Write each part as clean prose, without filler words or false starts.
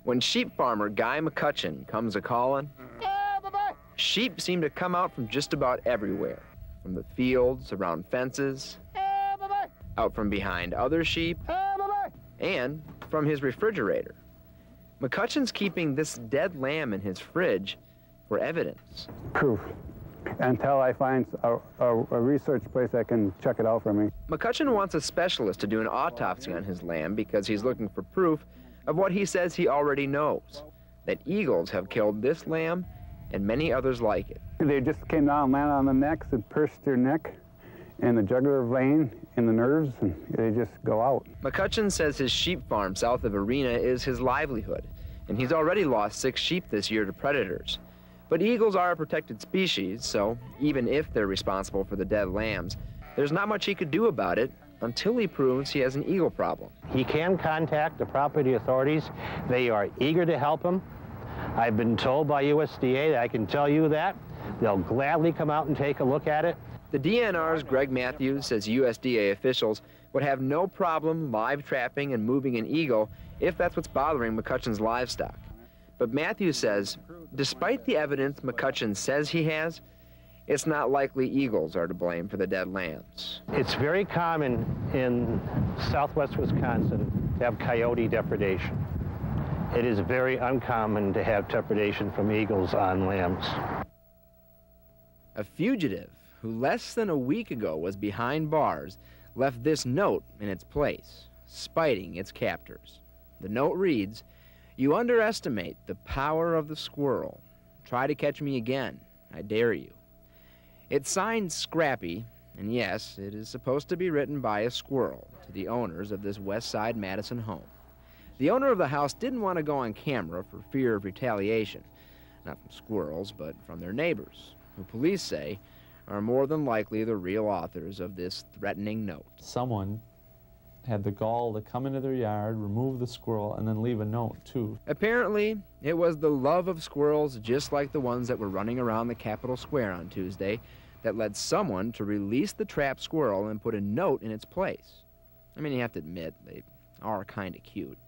When sheep farmer Guy McCutcheon comes a-calling, sheep seem to come out from just about everywhere, from the fields, around fences, out from behind other sheep, and from his refrigerator. McCutcheon's keeping this dead lamb in his fridge for evidence. Proof. Until I find a research place that can check it out for me. McCutcheon wants a specialist to do an autopsy on his lamb because he's looking for proof of what he says he already knows, that eagles have killed this lamb and many others like it. They just came down and landed on the necks and pierced their neck and the jugular vein and the nerves, and they just go out. McCutcheon says his sheep farm south of Arena is his livelihood, and he's already lost 6 sheep this year to predators. But eagles are a protected species, so even if they're responsible for the dead lambs, there's not much he could do about it until he proves he has an eagle problem. He can contact the property authorities. They are eager to help him. I've been told by USDA that I can tell you that. They'll gladly come out and take a look at it. The DNR's Greg Matthews says USDA officials would have no problem live trapping and moving an eagle if that's what's bothering McCutcheon's livestock. But Matthews says, despite the evidence McCutcheon says he has, it's not likely eagles are to blame for the dead lambs. It's very common in southwest Wisconsin to have coyote depredation. It is very uncommon to have depredation from eagles on lambs. A fugitive who less than a week ago was behind bars left this note in its place, spiting its captors. The note reads, "You underestimate the power of the squirrel. Try to catch me again. I dare you." It's signed Scrappy, and yes, it is supposed to be written by a squirrel to the owners of this West Side Madison home. The owner of the house didn't want to go on camera for fear of retaliation, not from squirrels, but from their neighbors, who police say are more than likely the real authors of this threatening note. Someone had the gall to come into their yard, remove the squirrel, and then leave a note, too. Apparently, it was the love of squirrels, just like the ones that were running around the Capitol Square on Tuesday, that led someone to release the trapped squirrel and put a note in its place. I mean, you have to admit, they are kind of cute.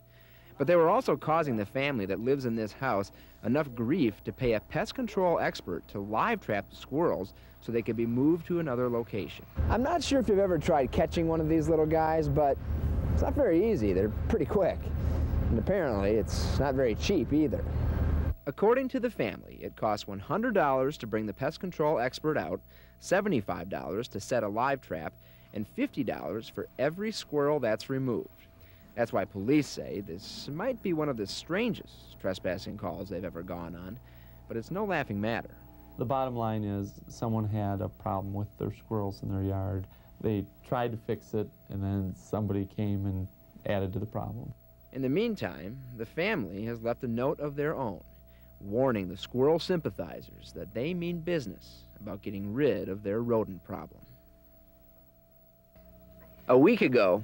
But they were also causing the family that lives in this house enough grief to pay a pest control expert to live trap the squirrels so they could be moved to another location. I'm not sure if you've ever tried catching one of these little guys, but it's not very easy. They're pretty quick. And apparently, it's not very cheap either. According to the family, it costs $100 to bring the pest control expert out, $75 to set a live trap, and $50 for every squirrel that's removed. That's why police say this might be one of the strangest trespassing calls they've ever gone on, but it's no laughing matter. The bottom line is someone had a problem with their squirrels in their yard. They tried to fix it, and then somebody came and added to the problem. In the meantime, the family has left a note of their own, warning the squirrel sympathizers that they mean business about getting rid of their rodent problem. A week ago,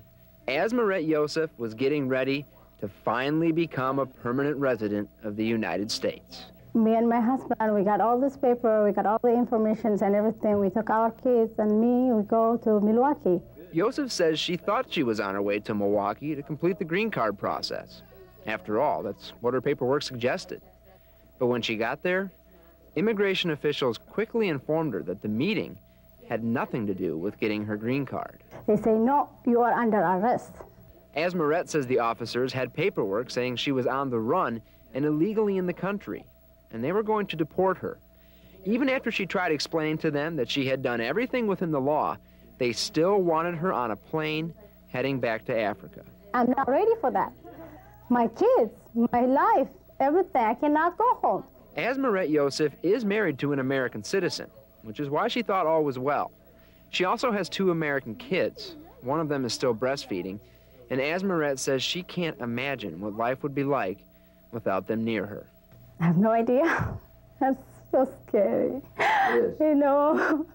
Asmaret Yosef was getting ready to finally become a permanent resident of the United States. Me and my husband, we got all this paper, we got all the information and everything. We took our kids and me, we go to Milwaukee. Yosef says she thought she was on her way to Milwaukee to complete the green card process. After all, that's what her paperwork suggested. But when she got there, immigration officials quickly informed her that the meeting had nothing to do with getting her green card. They say, no, you are under arrest. Asmaret says the officers had paperwork saying she was on the run and illegally in the country, and they were going to deport her. Even after she tried explaining to them that she had done everything within the law, they still wanted her on a plane heading back to Africa. I'm not ready for that. My kids, my life, everything, I cannot go home. Asmaret Yosef is married to an American citizen, which is why she thought all was well. She also has 2 American kids. One of them is still breastfeeding, and Asmaret says she can't imagine what life would be like without them near her. I have no idea. That's so scary. It is. You know,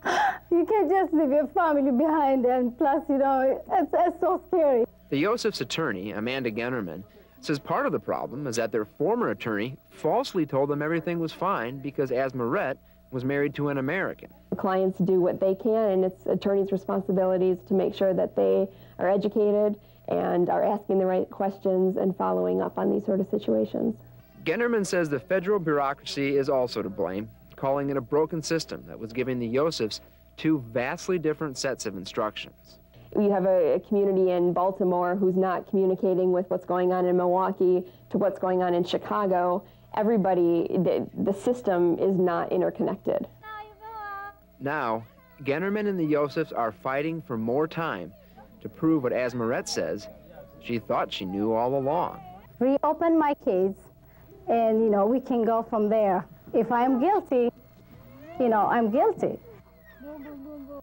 you can't just leave your family behind, and plus, you know, it's so scary. The Yosef's attorney, Amanda Gennerman, says part of the problem is that their former attorney falsely told them everything was fine because Asmaret was married to an American. Clients do what they can, and it's attorneys' responsibilities to make sure that they are educated and are asking the right questions and following up on these sort of situations. Genderman says the federal bureaucracy is also to blame, calling it a broken system that was giving the Josephs two vastly different sets of instructions. You have a community in Baltimore who's not communicating with what's going on in Milwaukee to what's going on in Chicago. Everybody, the system is not interconnected. Now, Genderman and the Josephs are fighting for more time to prove what Asmaret says she thought she knew all along. Reopen my case, and, we can go from there. If I'm guilty, I'm guilty.